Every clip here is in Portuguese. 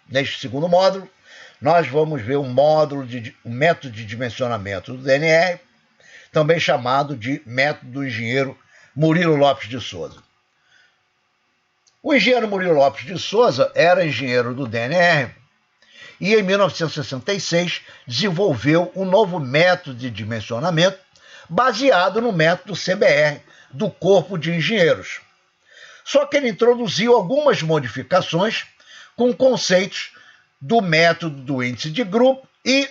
Neste segundo módulo, nós vamos ver o método de dimensionamento do DNR, também chamado de método do engenheiro Murilo Lopes de Souza. O engenheiro Murilo Lopes de Souza era engenheiro do DNR e, em 1966, desenvolveu um novo método de dimensionamento baseado no método CBR do Corpo de Engenheiros. Só que ele introduziu algumas modificações com conceitos do método do índice de grupo e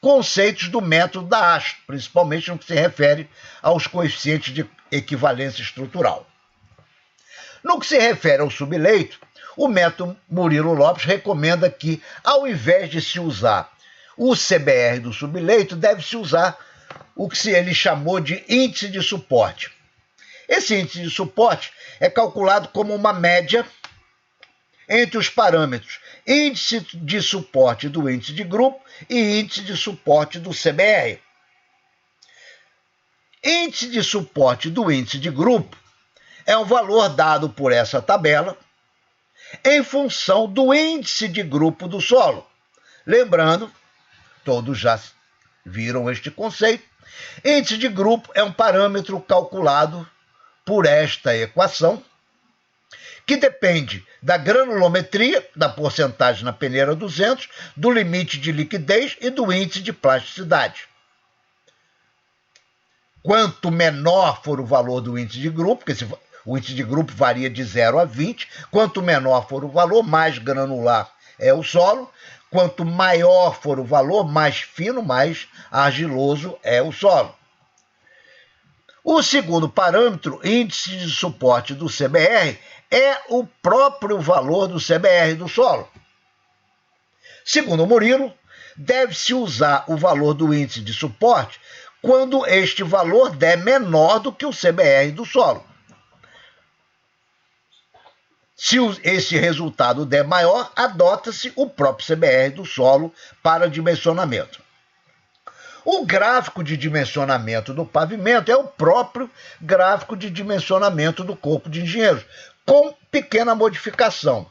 conceitos do método da ASTO, principalmente no que se refere aos coeficientes de equivalência estrutural. No que se refere ao subleito, o método Murilo Lopes recomenda que, ao invés de se usar o CBR do subleito, deve-se usar o que ele chamou de índice de suporte. Esse índice de suporte é calculado como uma média entre os parâmetros índice de suporte do índice de grupo e índice de suporte do CBR. Índice de suporte do índice de grupo é um valor dado por essa tabela em função do índice de grupo do solo. Lembrando, todos já viram este conceito, índice de grupo é um parâmetro calculado por esta equação, que depende da granulometria, da porcentagem na peneira 200, do limite de liquidez e do índice de plasticidade. Quanto menor for o valor do índice de grupo, porque o índice de grupo varia de 0 a 20, quanto menor for o valor, mais granular é o solo, quanto maior for o valor, mais fino, mais argiloso é o solo. O segundo parâmetro, índice de suporte do CBR, é o próprio valor do CBR do solo. Segundo Murilo, deve-se usar o valor do índice de suporte quando este valor der menor do que o CBR do solo. Se esse resultado der maior, adota-se o próprio CBR do solo para dimensionamento. O gráfico de dimensionamento do pavimento é o próprio gráfico de dimensionamento do Corpo de Engenheiros, com pequena modificação.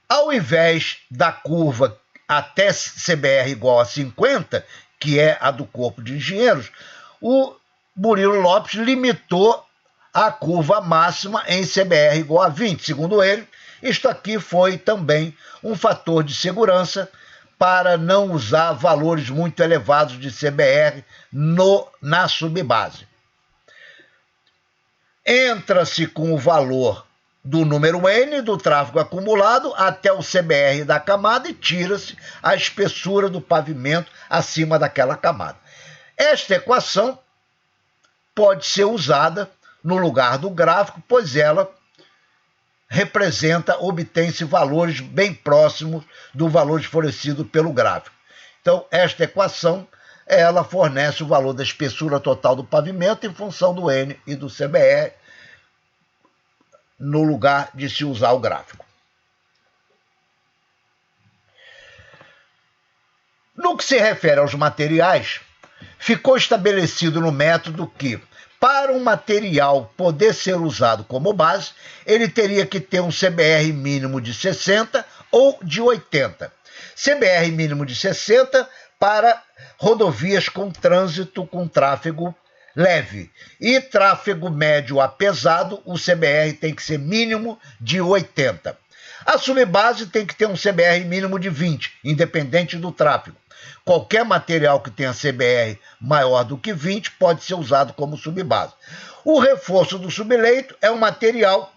Ao invés da curva até CBR igual a 50, que é a do Corpo de Engenheiros, o Murilo Lopes limitou a curva máxima em CBR igual a 20. Segundo ele, isto aqui foi também um fator de segurança para não usar valores muito elevados de CBR na subbase. Entra-se com o valor do número N do tráfego acumulado até o CBR da camada e tira-se a espessura do pavimento acima daquela camada. Esta equação pode ser usada no lugar do gráfico, pois ela obtém-se valores bem próximos do valor fornecido pelo gráfico. Então, esta equação, ela fornece o valor da espessura total do pavimento em função do N e do CBR, no lugar de se usar o gráfico. No que se refere aos materiais, ficou estabelecido no método que, para um material poder ser usado como base, ele teria que ter um CBR mínimo de 60 ou de 80. CBR mínimo de 60 para rodovias com trânsito com tráfego leve. E tráfego médio a pesado, o CBR tem que ser mínimo de 80. A subbase tem que ter um CBR mínimo de 20, independente do tráfego. Qualquer material que tenha CBR maior do que 20 pode ser usado como subbase. O reforço do subleito é um material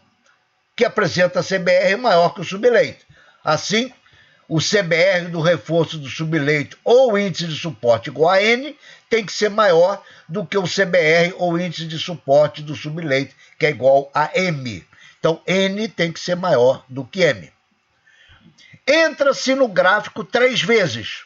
que apresenta CBR maior que o subleito. Assim, o CBR do reforço do subleito ou o índice de suporte igual a N tem que ser maior do que o CBR ou índice de suporte do subleito, que é igual a M. Então, N tem que ser maior do que M. Entra-se no gráfico 3 vezes,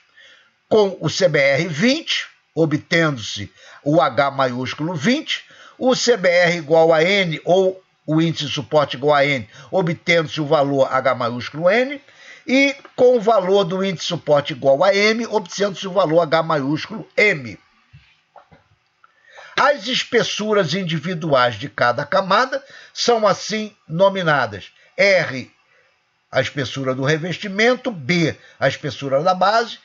com o CBR 20, obtendo-se o H maiúsculo 20, o CBR igual a N ou o índice de suporte igual a N, obtendo-se o valor H maiúsculo N, e com o valor do índice de suporte igual a M, obtendo-se o valor H maiúsculo M. As espessuras individuais de cada camada são assim nominadas R, a espessura do revestimento, B, a espessura da base,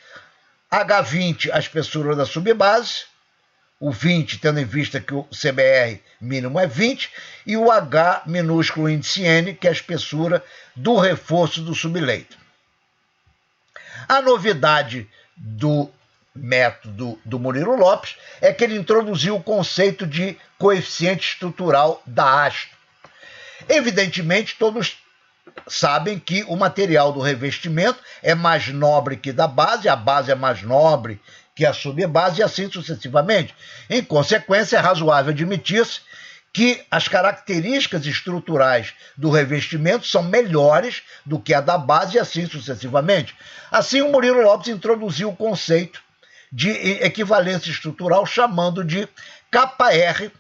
H20, a espessura da subbase, o 20, tendo em vista que o CBR mínimo é 20, e o H minúsculo índice N, que é a espessura do reforço do subleito. A novidade do método do Murilo Lopes é que ele introduziu o conceito de coeficiente estrutural da haste. Evidentemente, todos sabem que o material do revestimento é mais nobre que da base, a base é mais nobre que a subbase e assim sucessivamente. Em consequência, é razoável admitir-se que as características estruturais do revestimento são melhores do que a da base e assim sucessivamente. Assim, o Murilo Lopes introduziu o conceito de equivalência estrutural, chamando de KR,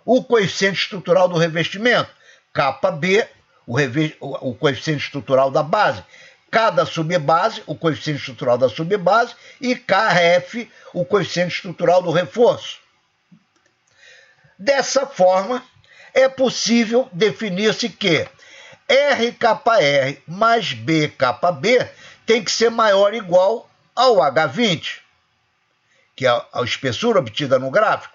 o coeficiente estrutural do revestimento, KB, o coeficiente estrutural da base, K da subbase, o coeficiente estrutural da subbase, e KF, o coeficiente estrutural do reforço. Dessa forma, é possível definir-se que RKR mais BKB tem que ser maior ou igual ao H20, que é a espessura obtida no gráfico.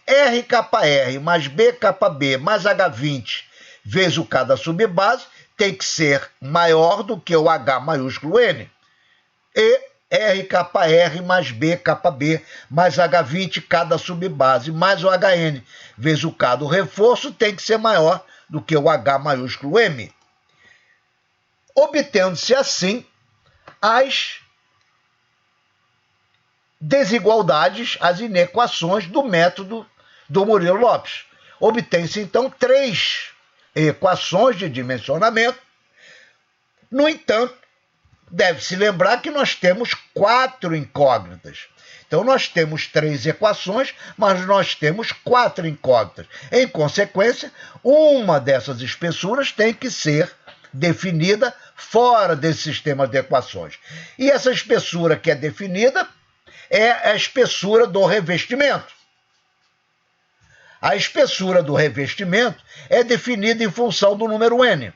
RKR mais BKB mais H20 vezes o K da subbase tem que ser maior do que o H maiúsculo N. E RKR mais BKB mais H20 K da subbase mais o HN vezes o K do reforço tem que ser maior do que o H maiúsculo M. Obtendo-se assim as desigualdades, as inequações do método do Murilo Lopes. Obtém-se, então, 3 equações de dimensionamento. No entanto, deve-se lembrar que nós temos 4 incógnitas. Então, nós temos 3 equações, mas nós temos 4 incógnitas. Em consequência, uma dessas espessuras tem que ser definida fora desse sistema de equações. E essa espessura que é definida é a espessura do revestimento. A espessura do revestimento é definida em função do número N.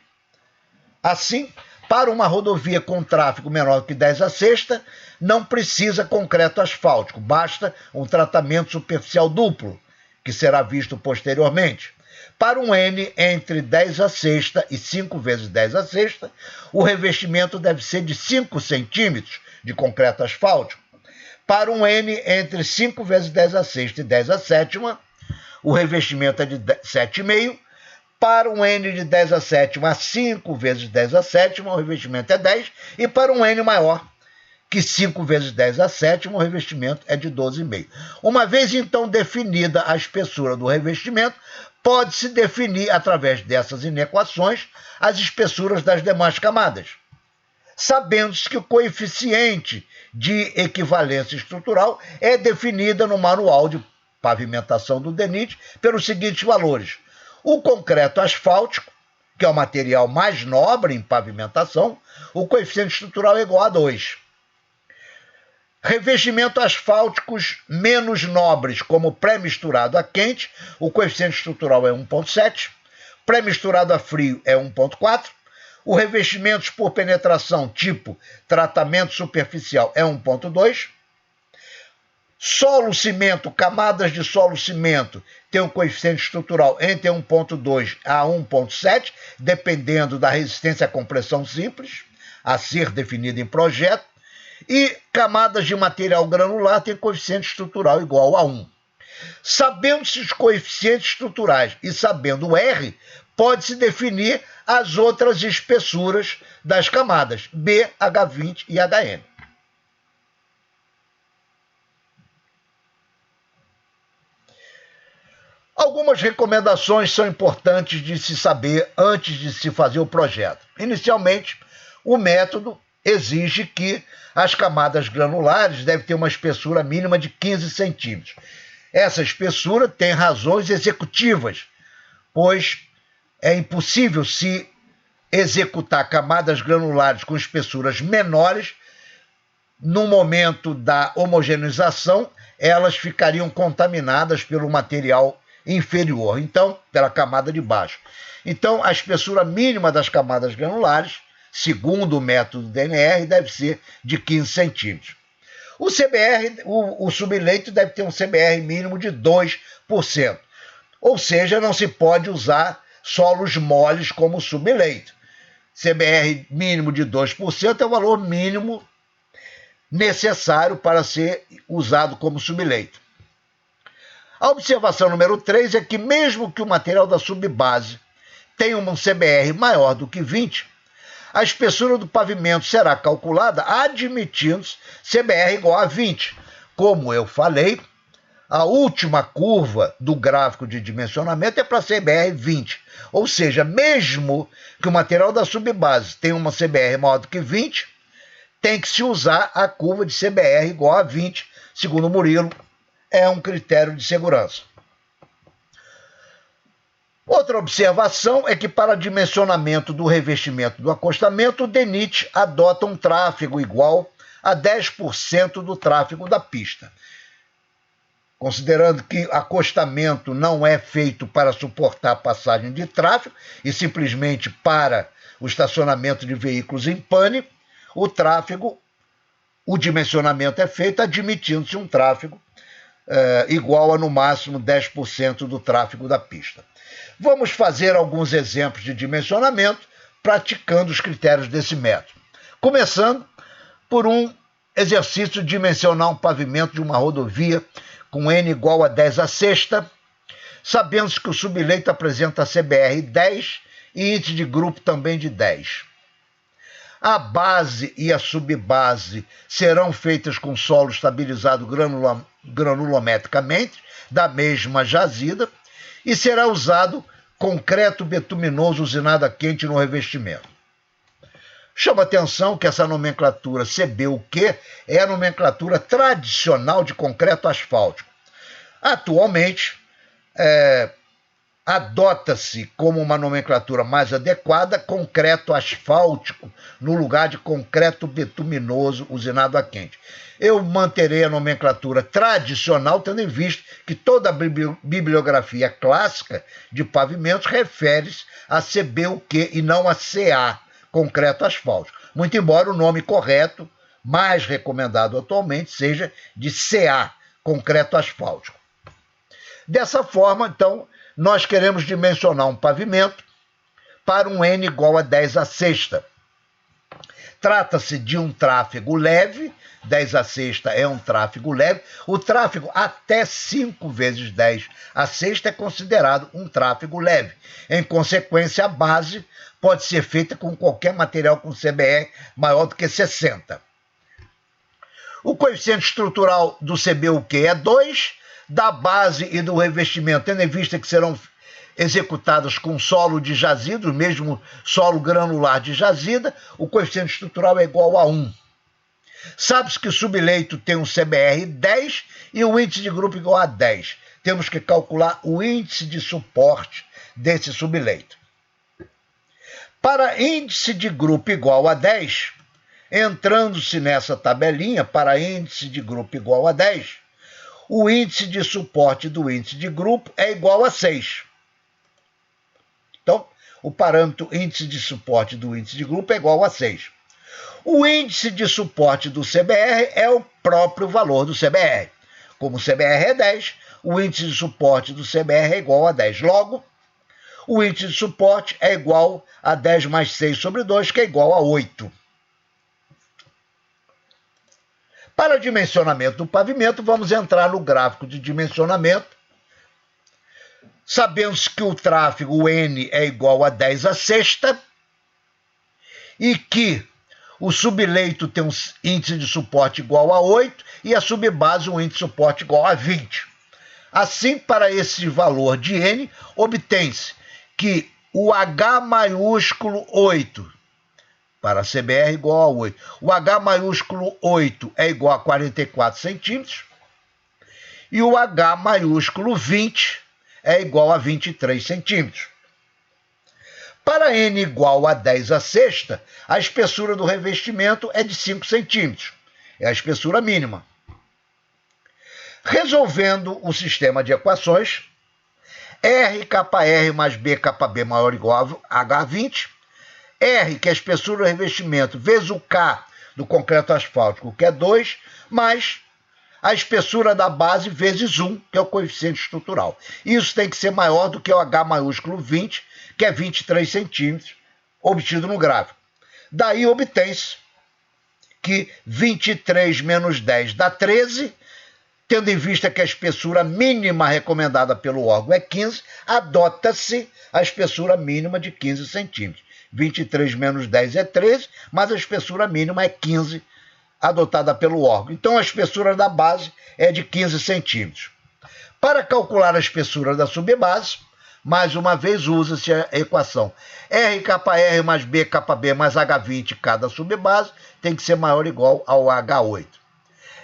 Assim, para uma rodovia com tráfego menor que 10/6, não precisa concreto asfáltico, basta um tratamento superficial duplo, que será visto posteriormente. Para um N entre 10/6 e 5 vezes 10/6, o revestimento deve ser de 5 centímetros de concreto asfáltico. Para um N entre 5 vezes 10/6 e 10/7, o revestimento é de 7,5. Para um N de 10/7 a 5 vezes 10/7, o revestimento é 10. E para um N maior que 5 vezes 10/7, o revestimento é de 12,5. Uma vez, então, definida a espessura do revestimento, pode-se definir, através dessas inequações, as espessuras das demais camadas, sabendo-se que o coeficiente de equivalência estrutural é definida no manual de pavimentação do DENIT pelos seguintes valores. O concreto asfáltico, que é o material mais nobre em pavimentação, o coeficiente estrutural é igual a 2. Revestimento asfálticos menos nobres, como pré-misturado a quente, o coeficiente estrutural é 1,7. Pré-misturado a frio é 1,4. O revestimentos por penetração, tipo tratamento superficial, é 1,2. Solo-cimento, camadas de solo-cimento, tem um coeficiente estrutural entre 1,2 a 1,7, dependendo da resistência à compressão simples, a ser definida em projeto. E camadas de material granular têm coeficiente estrutural igual a 1. Sabendo-se os coeficientes estruturais e sabendo o R, pode-se definir as outras espessuras das camadas, B, H20 e HN. Algumas recomendações são importantes de se saber antes de se fazer o projeto. Inicialmente, o método exige que as camadas granulares devem ter uma espessura mínima de 15 centímetros. Essa espessura tem razões executivas, pois é impossível se executar camadas granulares com espessuras menores. No momento da homogeneização, elas ficariam contaminadas pelo material inferior, então, pela camada de baixo. Então, a espessura mínima das camadas granulares, segundo o método DNR, deve ser de 15 centímetros. O CBR, o subleito deve ter um CBR mínimo de 2%. Ou seja, não se pode usar solos moles como subleito. CBR mínimo de 2% é o valor mínimo necessário para ser usado como subleito. A observação número 3 é que mesmo que o material da subbase tenha um CBR maior do que 20, a espessura do pavimento será calculada admitindo-se CBR igual a 20. Como eu falei, a última curva do gráfico de dimensionamento é para CBR 20. Ou seja, mesmo que o material da subbase tenha uma CBR maior do que 20, tem que se usar a curva de CBR igual a 20, segundo Murilo, é um critério de segurança. Outra observação é que para dimensionamento do revestimento do acostamento, o DENIT adota um tráfego igual a 10% do tráfego da pista. Considerando que acostamento não é feito para suportar a passagem de tráfego e simplesmente para o estacionamento de veículos em pane, o dimensionamento é feito admitindo-se um tráfego igual a no máximo 10% do tráfego da pista. Vamos fazer alguns exemplos de dimensionamento praticando os critérios desse método. Começando por um exercício de dimensionar um pavimento de uma rodovia com N igual a 10 à sexta, sabendo que o subleito apresenta CBR 10 e índice de grupo também de 10. A base e a subbase serão feitas com solo estabilizado granulometricamente, da mesma jazida, e será usado concreto betuminoso usinado a quente no revestimento. Chama atenção que essa nomenclatura CBUQ é a nomenclatura tradicional de concreto asfáltico. Atualmente, adota-se como uma nomenclatura mais adequada concreto asfáltico no lugar de concreto betuminoso usinado a quente. Eu manterei a nomenclatura tradicional, tendo em vista que toda a bibliografia clássica de pavimentos refere-se a CBUQ e não a CA, concreto asfáltico. Muito embora o nome correto, mais recomendado atualmente, seja de CA, concreto asfáltico. Dessa forma, então, nós queremos dimensionar um pavimento para um N igual a 10 à sexta. Trata-se de um tráfego leve, 10 à sexta é um tráfego leve. O tráfego até 5 vezes 10 à sexta é considerado um tráfego leve. Em consequência, a base pode ser feita com qualquer material com CBR maior do que 60. O coeficiente estrutural do CBUQ é 2, da base e do revestimento, tendo em vista que serão executadas com solo de jazida, o mesmo solo granular de jazida, o coeficiente estrutural é igual a 1. Sabe-se que o subleito tem um CBR 10 e o índice de grupo igual a 10. Temos que calcular o índice de suporte desse subleito. Para índice de grupo igual a 10, entrando-se nessa tabelinha, para índice de grupo igual a 10, o índice de suporte do índice de grupo é igual a 6. Então, o parâmetro índice de suporte do índice de grupo é igual a 6. O índice de suporte do CBR é o próprio valor do CBR. Como o CBR é 10, o índice de suporte do CBR é igual a 10. Logo, o índice de suporte é igual a 10 mais 6 sobre 2, que é igual a 8. Para dimensionamento do pavimento, vamos entrar no gráfico de dimensionamento. Sabemos que o tráfego N é igual a 10 à sexta e que o subleito tem um índice de suporte igual a 8 e a subbase um índice de suporte igual a 20. Assim, para esse valor de N, obtém-se que o H maiúsculo 8, para CBR igual a 8, o H maiúsculo 8 é igual a 44 centímetros e o H maiúsculo 20 é igual a 23 centímetros. Para N igual a 10 à sexta, a espessura do revestimento é de 5 centímetros. É a espessura mínima. Resolvendo o sistema de equações, RKR mais BKB maior ou igual a H20. R, que é a espessura do revestimento, vezes o K do concreto asfáltico, que é 2, mais a espessura da base vezes 1, que é o coeficiente estrutural. Isso tem que ser maior do que o H maiúsculo 20, que é 23 centímetros, obtido no gráfico. Daí obtém-se que 23 menos 10 dá 13, tendo em vista que a espessura mínima recomendada pelo órgão é 15, adota-se a espessura mínima de 15 centímetros. 23 menos 10 é 13, mas a espessura mínima é 15, adotada pelo órgão. Então, a espessura da base é de 15 centímetros. Para calcular a espessura da subbase, mais uma vez usa-se a equação RKR mais BKB mais H20, cada subbase tem que ser maior ou igual ao H8.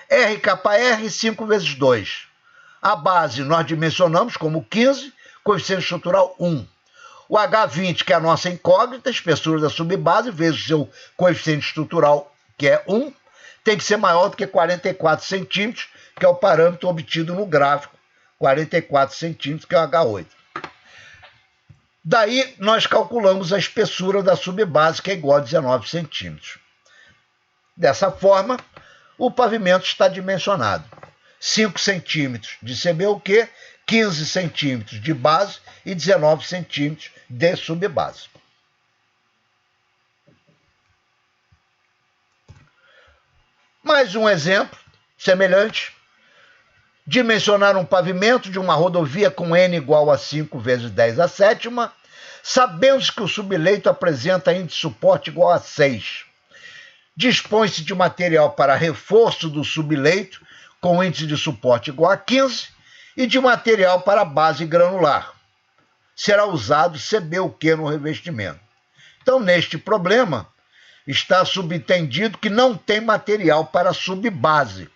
RKR 5 vezes 2. A base nós dimensionamos como 15, coeficiente estrutural 1. O H20, que é a nossa incógnita, espessura da subbase, vezes o seu coeficiente estrutural, que é 1, tem que ser maior do que 44 centímetros, que é o parâmetro obtido no gráfico, 44 centímetros, que é o H8. Daí, nós calculamos a espessura da subbase, que é igual a 19 centímetros. Dessa forma, o pavimento está dimensionado. 5 centímetros de CBUQ, 15 centímetros de base e 19 centímetros de subbase. Mais um exemplo semelhante. Dimensionar um pavimento de uma rodovia com N igual a 5 vezes 10 à sétima, sabemos que o subleito apresenta índice de suporte igual a 6. Dispõe-se de material para reforço do subleito com índice de suporte igual a 15 e de material para base granular. Será usado CBUQ no revestimento. Então, neste problema, está subentendido que não tem material para subbase.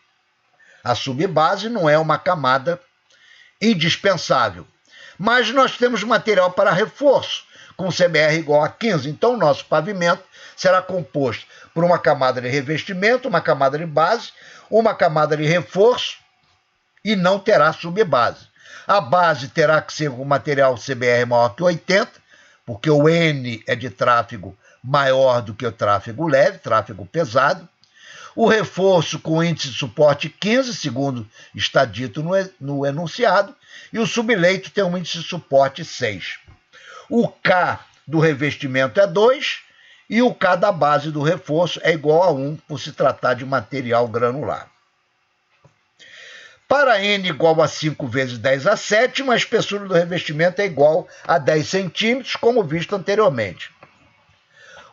A subbase não é uma camada indispensável. Mas nós temos material para reforço, com CBR igual a 15. Então, o nosso pavimento será composto por uma camada de revestimento, uma camada de base, uma camada de reforço e não terá subbase. A base terá que ser com material CBR maior que 80, porque o N é de tráfego maior do que o tráfego leve, tráfego pesado. O reforço com índice de suporte 15, segundo está dito no enunciado, e o subleito tem um índice de suporte 6. O K do revestimento é 2 e o K da base do reforço é igual a 1, por se tratar de material granular. Para N igual a 5 vezes 10 à sétima, a espessura do revestimento é igual a 10 centímetros, como visto anteriormente.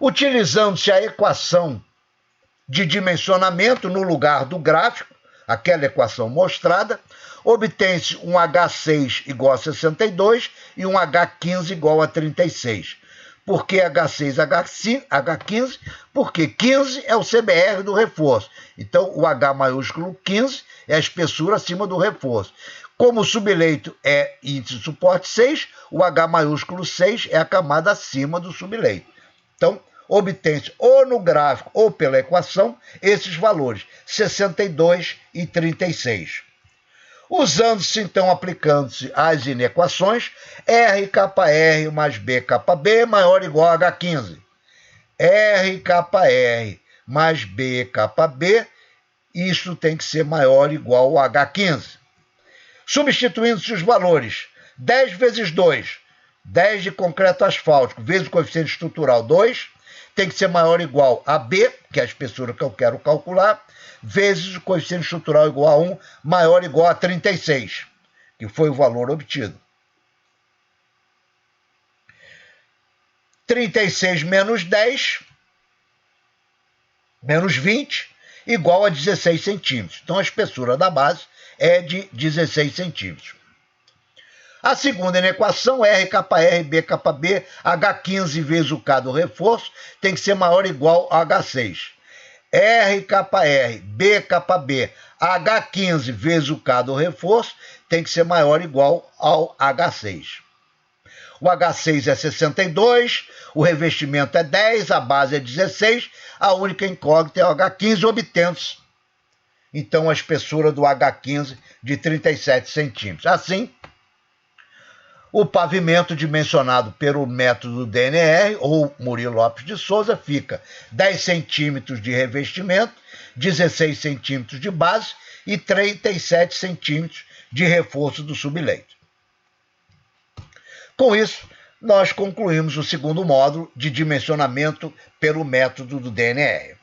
Utilizando-se a equação de dimensionamento no lugar do gráfico, aquela equação mostrada, obtém-se um H6 igual a 62 e um H15 igual a 36. Por que H6 H15? Porque 15 é o CBR do reforço. Então, o H maiúsculo 15 é a espessura acima do reforço. Como o subleito é índice de suporte 6, o H maiúsculo 6 é a camada acima do subleito. Então, obtém-se ou no gráfico ou pela equação esses valores, 62 e 36. Usando-se, então, aplicando-se as inequações, RKR mais BKB maior ou igual a H15. RKR mais BKB, isso tem que ser maior ou igual a H15. Substituindo-se os valores, 10 vezes 2, 10 de concreto asfáltico, vezes o coeficiente estrutural 2, tem que ser maior ou igual a B, que é a espessura que eu quero calcular, vezes o coeficiente estrutural igual a 1, maior ou igual a 36, que foi o valor obtido. 36 menos 10, menos 20, igual a 16 centímetros. Então, a espessura da base é de 16 centímetros. A segunda inequação, RKR, BKB, H15 vezes o K do reforço, tem que ser maior ou igual a H6. RKR, BKB, H15 vezes o K do reforço, tem que ser maior ou igual ao H6. O H6 é 62, o revestimento é 10, a base é 16, a única incógnita é o H15, obtendo-se, então, a espessura do H15 de 37 centímetros. Assim, O pavimento dimensionado pelo método DNR, ou Murilo Lopes de Souza, fica 10 centímetros de revestimento, 16 centímetros de base e 37 centímetros de reforço do subleito. Com isso, nós concluímos o segundo módulo de dimensionamento pelo método do DNR.